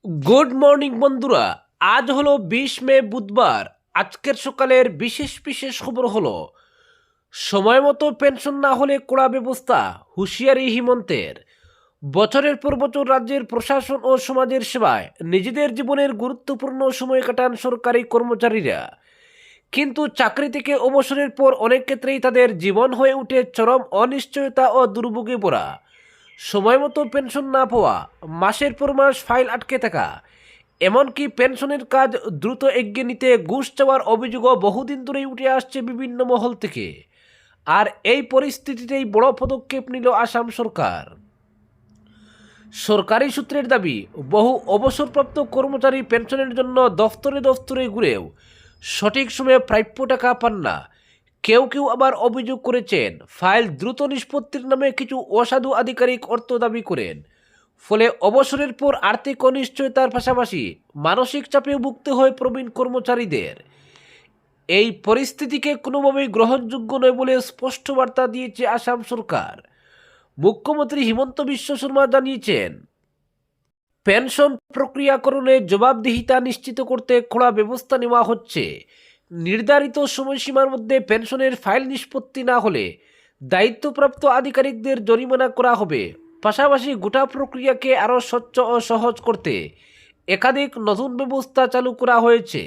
Good morning বন্ধুরা। আজ হলো 20 মে বুধবার। আজকের সকালের বিশেষ বিশেষ খবর হলো সময় মতো পেনশন না হলে কড়া ব্যবস্থা, হুঁশিয়ারি হিমন্তের। বছরের পর বছর রাজ্যের প্রশাসন ও সমাজের সেবায় নিজেদের জীবনের গুরুত্বপূর্ণ সময় কাটান সরকারি কর্মচারীরা, কিন্তু চাকরি থেকে অবসরের পর অনেক ক্ষেত্রেই তাদের জীবন হয়ে ওঠে চরম অনিশ্চয়তা ও দুর্ভোগে পড়া। সময় মতো পেনশন না পাওয়া, মাসের পর মাস ফাইল আটকে থাকা, এমনকি পেনশনের কাজ দ্রুত এগিয়ে নিতে ঘুষ চাওয়ার অভিযোগও বহুদিন ধরেই উঠে আসছে বিভিন্ন মহল থেকে। আর এই পরিস্থিতিতেই বড় পদক্ষেপ নিল আসাম সরকার। সরকারি সূত্রের দাবি, বহু অবসরপ্রাপ্ত কর্মচারী পেনশনের জন্য দফতরে দফতরে ঘুরেও সঠিক সময়ে প্রাপ্য টাকা পান না। কেউ কেউ আবার অভিযোগ করেছেন ফাইল দ্রুত নিষ্পত্তির নামে কিছু অসাধু আধিকারিক অর্থ দাবি করেন। ফলে অবসরের পর আর্থিক অনিশ্চয়তার পাশাপাশি মানসিক চাপেও ভুগতে হয় প্রবীণ কর্মচারীদের। এই পরিস্থিতিকে কোনোভাবেই গ্রহণযোগ্য নয় বলে স্পষ্ট বার্তা দিয়েছে আসাম সরকার। মুখ্যমন্ত্রী হিমন্ত বিশ্ব শর্মা জানিয়েছেন, পেনশন প্রক্রিয়াকরণে জবাবদিহিতা নিশ্চিত করতে কড়া ব্যবস্থা নেওয়া হচ্ছে। নির্ধারিত সময়সীমার মধ্যে পেনশনের ফাইল নিষ্পত্তি না হলে দায়িত্বপ্রাপ্ত আধিকারিকদের জরিমানা করা হবে। পাশাপাশি গোটা প্রক্রিয়াকে আরও স্বচ্ছ ও সহজ করতে একাধিক নতুন ব্যবস্থা চালু করা হয়েছে।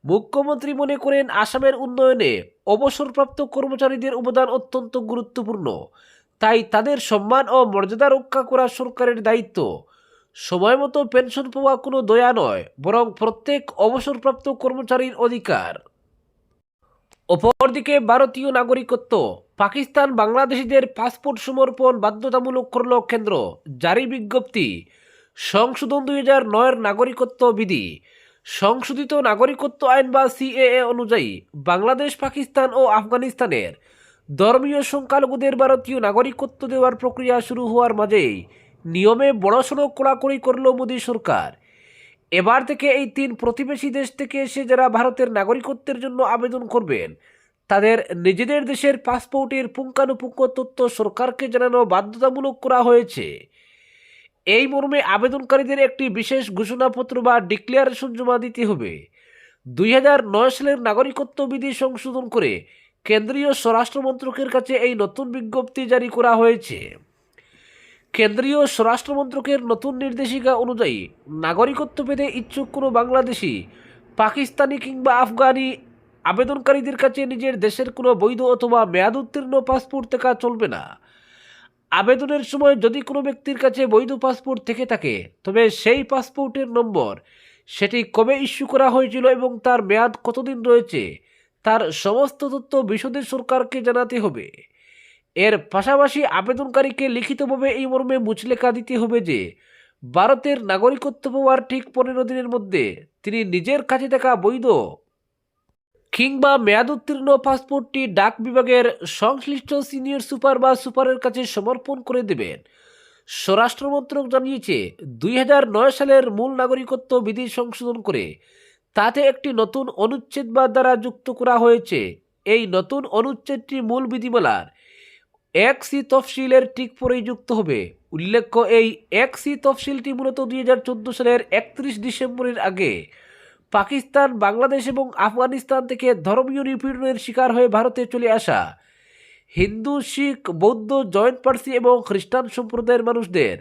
মুখ্যমন্ত্রী মনে করেন, আসামের উন্নয়নে অবসরপ্রাপ্ত কর্মচারীদের অবদান অত্যন্ত গুরুত্বপূর্ণ। তাই তাদের সম্মান ও মর্যাদা রক্ষা করা সরকারের দায়িত্ব। সময় মতো পেনশন পাওয়া কোনো দয়া নয়, বরং প্রত্যেক অবসরপ্রাপ্ত কর্মচারীর অধিকার। অপরদিকে ভারতীয় নাগরিকত্ব, পাকিস্তান বাংলাদেশিদের পাসপোর্ট সমর্পণ বাধ্যতামূলক করল কেন্দ্র। জারি বিজ্ঞপ্তি, সংশোধন 2009-এর নাগরিকত্ব বিধি। সংশোধিত নাগরিকত্ব আইন বা সিএএ অনুযায়ী বাংলাদেশ, পাকিস্তান ও আফগানিস্তানের ধর্মীয় সংখ্যালঘুদের ভারতীয় নাগরিকত্ব দেওয়ার প্রক্রিয়া শুরু হওয়ার মাঝেই নিয়মে বড়সড় কড়াকড়ি করল মোদী সরকার। এবার থেকে এই 3 প্রতিবেশী দেশ থেকে এসে যারা ভারতের নাগরিকত্বের জন্য আবেদন করবেন, তাদের নিজেদের দেশের পাসপোর্টের পুঙ্খানুপুঙ্খ তথ্য সরকারকে জানানো বাধ্যতামূলক করা হয়েছে। এই মর্মে আবেদনকারীদের একটি বিশেষ ঘোষণাপত্র বা ডিক্লারেশন জমা দিতে হবে। 2009 সালের নাগরিকত্ব বিধি সংশোধন করে কেন্দ্রীয় স্বরাষ্ট্র মন্ত্রকের কাছে এই নতুন বিজ্ঞপ্তি জারি করা হয়েছে। কেন্দ্রীয় স্বরাষ্ট্র মন্ত্রকের নতুন নির্দেশিকা অনুযায়ী নাগরিকত্ব পেতে ইচ্ছুক কোনো বাংলাদেশি, পাকিস্তানি কিংবা আফগানি আবেদনকারীদের কাছে নিজের দেশের কোনো বৈধ অথবা মেয়াদ উত্তীর্ণ পাসপোর্ট থাকা চলবে না। আবেদনের সময় যদি কোনো ব্যক্তির কাছে বৈধ পাসপোর্ট থেকে থাকে, তবে সেই পাসপোর্টের নম্বর, সেটি কবে ইস্যু করা হয়েছিল এবং তার মেয়াদ কতদিন রয়েছে, তার সমস্ত তথ্য বিশদে সরকারকে জানাতে হবে। এর পাশাপাশি আবেদনকারীকে লিখিতভাবে এই মর্মে মুচলেখা দিতে হবে যে ভারতের নাগরিকত্ব পাওয়ার ঠিক 15 দিনের মধ্যে তিনি নিজের কাছে থাকা বৈধ কিংবা মেয়াদ উত্তীর্ণ পাসপোর্টটি ডাক বিভাগের সংশ্লিষ্ট সিনিয়র সুপার বা সুপারের কাছে সমর্পণ করে দেবেন। স্বরাষ্ট্র মন্ত্রক জানিয়েছে, 2009 সালের মূল নাগরিকত্ব বিধি সংশোধন করে তাতে একটি নতুন অনুচ্ছেদ বা দ্বারা যুক্ত করা হয়েছে। এই নতুন অনুচ্ছেদটি মূল বিধিমালার 1C তফসিলের ঠিক পরেই যুক্ত হবে। উল্লেখ্য, এই 1C তফসিলটি মূলত 2014 সালের 31 ডিসেম্বরের আগে পাকিস্তান, বাংলাদেশ এবং আফগানিস্তান থেকে ধর্মীয় নিপীড়নের শিকার হয়ে ভারতে চলে আসা হিন্দু, শিখ, বৌদ্ধ, জৈন, পার্সি এবং খ্রিস্টান সম্প্রদায়ের মানুষদের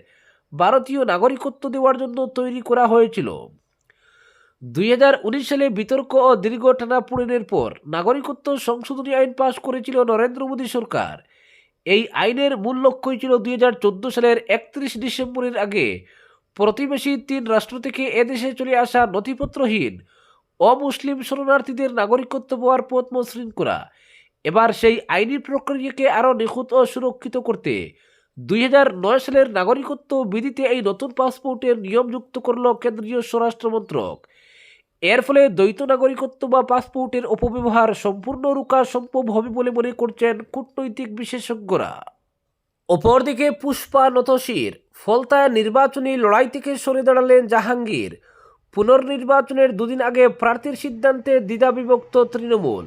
ভারতীয় নাগরিকত্ব দেওয়ার জন্য তৈরি করা হয়েছিল। 2019 সালে বিতর্ক ও দীর্ঘ টানাপোড়েনের পর নাগরিকত্ব সংশোধনী আইন পাশ করেছিল নরেন্দ্র মোদী সরকার। এই আইনের মূল লক্ষ্যই ছিল 2014 সালের 31 ডিসেম্বরের আগে প্রতিবেশী 3 রাষ্ট্র থেকে এদেশে চলে আসা নথিপত্রহীন অমুসলিম শরণার্থীদের নাগরিকত্ব পাওয়ার পথ মসৃণ করা। এবার সেই আইনি প্রক্রিয়াকে আরও নিখুঁত ও সুরক্ষিত করতে 2009 সালের নাগরিকত্ব বিধিতে এই নতুন পাসপোর্টের নিয়ম যুক্ত করল কেন্দ্রীয় স্বরাষ্ট্র মন্ত্রক। এর ফলে দ্বৈত নাগরিকত্ব বা পাসপোর্টের অপব্যবহার সম্পূর্ণ রোকা সম্ভব হবে বলে মনে করছেন কূটনৈতিক বিশেষজ্ঞরা। অপরদিকে পুষ্পা নতশির, ফলতায় নির্বাচনী লড়াই থেকে সরে দাঁড়ালেন জাহাঙ্গীর। পুনর্নির্বাচনের দুদিন আগে প্রার্থীর সিদ্ধান্তে দ্বিধাবিভক্ত তৃণমূল।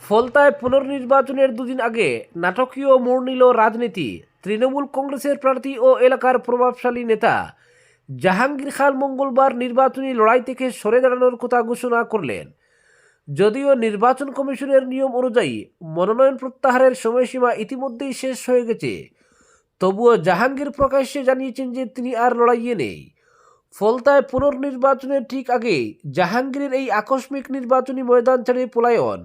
ফলতায় পুনর্নির্বাচনের দুদিন আগে নাটকীয় মোড় নিল রাজনীতি। তৃণমূল কংগ্রেসের প্রার্থী ও এলাকার প্রভাবশালী নেতা জাহাঙ্গীর খান মঙ্গলবার নির্বাচনী লড়াই থেকে সরে দাঁড়ানোর কথা ঘোষণা করলেন। যদিও নির্বাচন কমিশনের নিয়ম অনুযায়ী মনোনয়ন প্রত্যাহারের সময়সীমা ইতিমধ্যেই শেষ হয়ে গেছে, তবুও জাহাঙ্গীর প্রকাশ্যে জানিয়েছেন যে তিনি আর লড়াইয়ে নেই। ফলতায় পুনর্নির্বাচনের ঠিক আগে জাহাঙ্গীরের এই আকস্মিক নির্বাচনী ময়দান ছেড়ে পলায়ন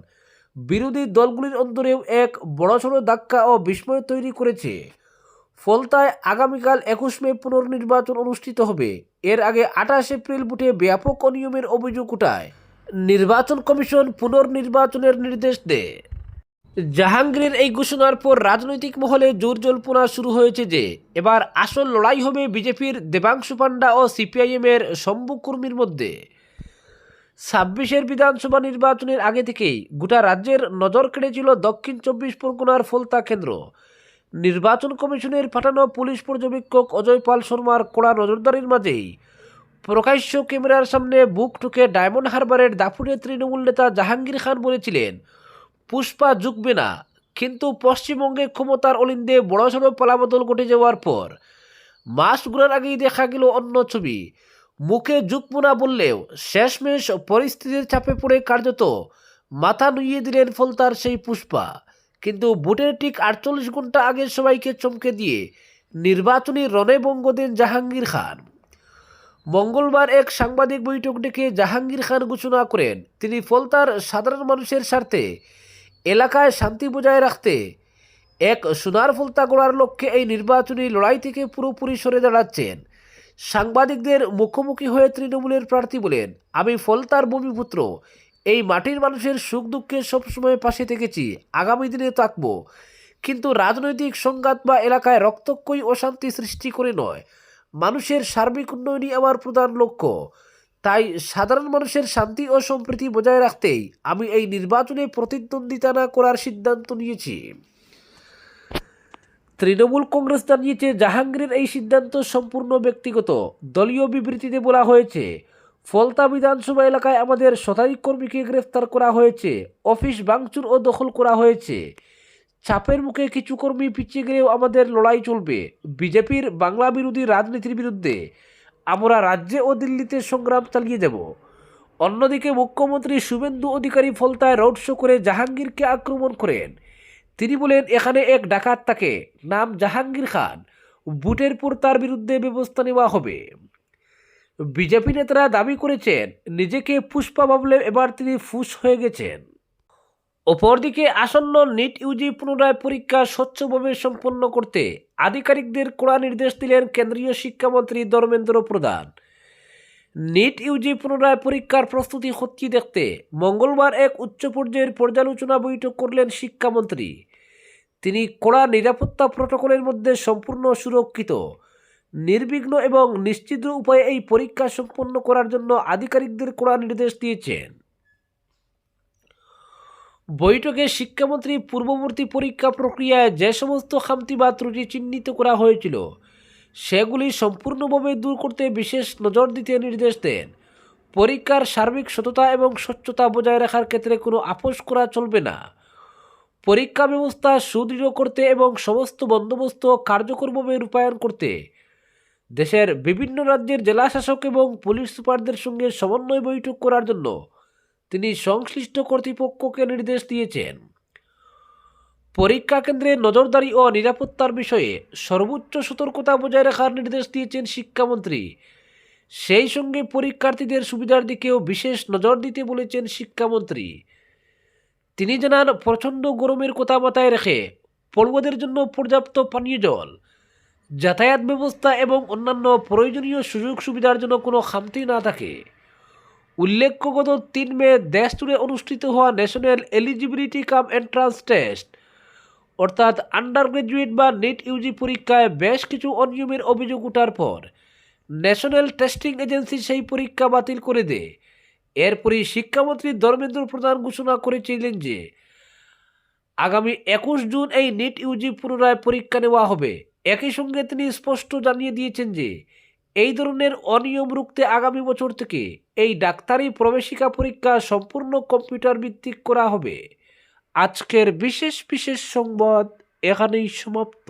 বিরোধী দলগুলির অন্তরেও এক বড়সড় ধাক্কা ও বিস্ময় তৈরি করেছে। ফলতায় আগামীকাল 21 মে পুনর্নির্বাচন অনুষ্ঠিত হবে। এর আগে 28 এপ্রিল বুথে ব্যাপক অনিয়মের অভিযোগ উঠায় নির্বাচন কমিশন পুনর্নির্বাচনের নির্দেশ দেয়। জাহাঙ্গীরের এই ঘোষণার পর রাজনৈতিক মহলে জোর জল্পনা শুরু হয়েছে যে এবার আসল লড়াই হবে বিজেপির দেবাংশু পান্ডা ও সিপিআইএমের শম্ভু কুর্মীর মধ্যে। 26-এর বিধানসভা নির্বাচনের আগে থেকেই গোটা রাজ্যের নজর কেড়েছিল দক্ষিণ 24 পরগনার ফলতা কেন্দ্র। নির্বাচন কমিশনের পাঠানো পুলিশ পর্যবেক্ষক অজয় পাল শর্মার কড়া নজরদারির মাঝেই প্রকাশ্য ক্যামেরার সামনে বুক ঠুকে ডায়মন্ড হারবারের দাপুরে তৃণমূল নেতা জাহাঙ্গীর খান বলেছিলেন পুষ্পা ঝুঁকবে না। কিন্তু পশ্চিমবঙ্গে ক্ষমতার অলিন্দে বড়সড় পালাবদল ঘটে যাওয়ার পর মাস ঘোরার আগেই দেখা গেল অন্য ছবি। মুখে ঝুঁকবো না বললেও শেষমেশ পরিস্থিতির চাপে পড়ে কার্যত মাথা নুইয়ে দিলেন ফলতার সেই পুষ্পা। কিন্তু ভোটের ঠিক 48 ঘন্টা আগে সবাইকে চমকে দিয়ে নির্বাচনী রণে ভঙ্গ দেন জাহাঙ্গীর খান। মঙ্গলবার এক সাংবাদিক বৈঠক ডেকে জাহাঙ্গীর খান ঘোষণা করেন তিনি ফলতার সাধারণ মানুষের স্বার্থে এলাকায় শান্তি বজায় রাখতে এক সোনার ফলতা গড়ার লক্ষ্যে এই নির্বাচনী লড়াই থেকে পুরোপুরি সরে দাঁড়াচ্ছেন। সাংবাদিকদের মুখোমুখি হয়ে তৃণমূলের প্রার্থী বলেন, আমি ফলতার ভূমিপুত্র, এই মাটির মানুষের সুখ দুঃখে সবসময় পাশে থেকেছি, আগামী দিনে থাকব। কিন্তু রাজনৈতিক সংঘাত বা এলাকায় রক্তক্ষয়ী অশান্তি সৃষ্টি করে নয়, মানুষের সার্বিক উন্নয়নই আমার প্রধান লক্ষ্য। তাই সাধারণ মানুষের শান্তি ও সম্প্রীতি বজায় রাখতেই আমি এই নির্বাচনে প্রতিদ্বন্দ্বিতা না করার সিদ্ধান্ত নিয়েছি। তৃণমূল কংগ্রেস জানিয়েছে জাহাঙ্গীরের এই সিদ্ধান্ত সম্পূর্ণ ব্যক্তিগত। দলীয় বিবৃতিতে বলা হয়েছে, ফলতা বিধানসভা এলাকায় আমাদের শতাধিক কর্মীকে গ্রেফতার করা হয়েছে, অফিস ভাঙচুর ও দখল করা হয়েছে। চাপের মুখে কিছু কর্মী পিছিয়ে গেলেও আমাদের লড়াই চলবে। বিজেপির বাংলা বিরোধী রাজনীতির বিরুদ্ধে আমরা রাজ্যে ও দিল্লিতে সংগ্রাম চালিয়ে যাব। অন্যদিকে মুখ্যমন্ত্রী শুভেন্দু অধিকারী ফলতায় রোড শো করে জাহাঙ্গীরকে আক্রমণ করেন। তিনি বলেন, এখানে এক ডাকাত থাকে, নাম জাহাঙ্গীর খান, বুটের পর তার বিরুদ্ধে ব্যবস্থা নেওয়া হবে। বিজেপি নেতারা দাবি করেছেন নিজেকে পুষ্পা ভাবলে এবার তিনি ফুস হয়ে গেছেন। অপরদিকে আসন্ন নিট ইউজি পুনরায় পরীক্ষা স্বচ্ছভাবে সম্পন্ন করতে আধিকারিকদের কড়া নির্দেশ দিলেন কেন্দ্রীয় শিক্ষামন্ত্রী ধর্মেন্দ্র প্রধান। নিট ইউজি পুনরায় পরীক্ষার প্রস্তুতি খতিয়ে দেখতে মঙ্গলবার এক উচ্চ পর্যায়ের পর্যালোচনা বৈঠক করলেন শিক্ষামন্ত্রী। তিনি কড়া নিরাপত্তা প্রটোকলের মধ্যে সম্পূর্ণ সুরক্ষিত, নির্বিঘ্ন এবং নিশ্চিত উপায়ে এই পরীক্ষা সম্পন্ন করার জন্য আধিকারিকদের কড়া নির্দেশ দিয়েছেন। বৈঠকে শিক্ষামন্ত্রী পূর্ববর্তী পরীক্ষা প্রক্রিয়ায় যে সমস্ত খামতি বা ত্রুটি চিহ্নিত করা হয়েছিল সেগুলি সম্পূর্ণভাবে দূর করতে বিশেষ নজর দিতে নির্দেশ দেন। পরীক্ষার সার্বিক সততা এবং স্বচ্ছতা বজায় রাখার ক্ষেত্রে কোনো আপোষ করা চলবে না। পরীক্ষা ব্যবস্থা সুদৃঢ় করতে এবং সমস্ত বন্দোবস্ত কার্যকরভাবে রূপায়ণ করতে দেশের বিভিন্ন রাজ্যের জেলাশাসক এবং পুলিশ সুপারদের সঙ্গে সমন্বয় বৈঠক করার জন্য তিনি সংশ্লিষ্ট কর্তৃপক্ষকে নির্দেশ দিয়েছেন। পরীক্ষা কেন্দ্রে নজরদারি ও নিরাপত্তার বিষয়ে সর্বোচ্চ সতর্কতা বজায় রাখার নির্দেশ দিয়েছেন শিক্ষামন্ত্রী। সেই সঙ্গে পরীক্ষার্থীদের সুবিধার দিকেও বিশেষ নজর দিতে বলেছেন শিক্ষামন্ত্রী। তিনি জানান, প্রচণ্ড গরমের কথা মাথায় রেখে পড়ুয়াদের জন্য পর্যাপ্ত পানীয় জল, যাতায়াত ব্যবস্থা এবং অন্যান্য প্রয়োজনীয় সুযোগ সুবিধার জন্য কোনো খামতি না থাকে। উল্লেখ্য, গত 3 মে দেশ জুড়ে অনুষ্ঠিত হওয়া ন্যাশনাল এলিজিবিলিটি কাম এন্ট্রান্স টেস্ট অর্থাৎ আন্ডার গ্র্যাজুয়েট বা নিট ইউজি পরীক্ষায় বেশ কিছু অনিয়মের অভিযোগ ওঠার পর ন্যাশনাল টেস্টিং এজেন্সি সেই পরীক্ষা বাতিল করে দেয়। এরপরই শিক্ষামন্ত্রী ধর্মেন্দ্র প্রধান ঘোষণা করেছিলেন যে আগামী 21 জুন এই নিট ইউজি পুনরায় পরীক্ষা নেওয়া হবে। একই সঙ্গে তিনি স্পষ্ট জানিয়ে দিয়েছেন যে এই ধরনের অনিয়ম রুখতে আগামী বছর থেকে এই ডাক্তারি প্রবেশিকা পরীক্ষা সম্পূর্ণ কম্পিউটার ভিত্তিক করা হবে। আজকের বিশেষ সংবাদ এখানেই সমাপ্ত।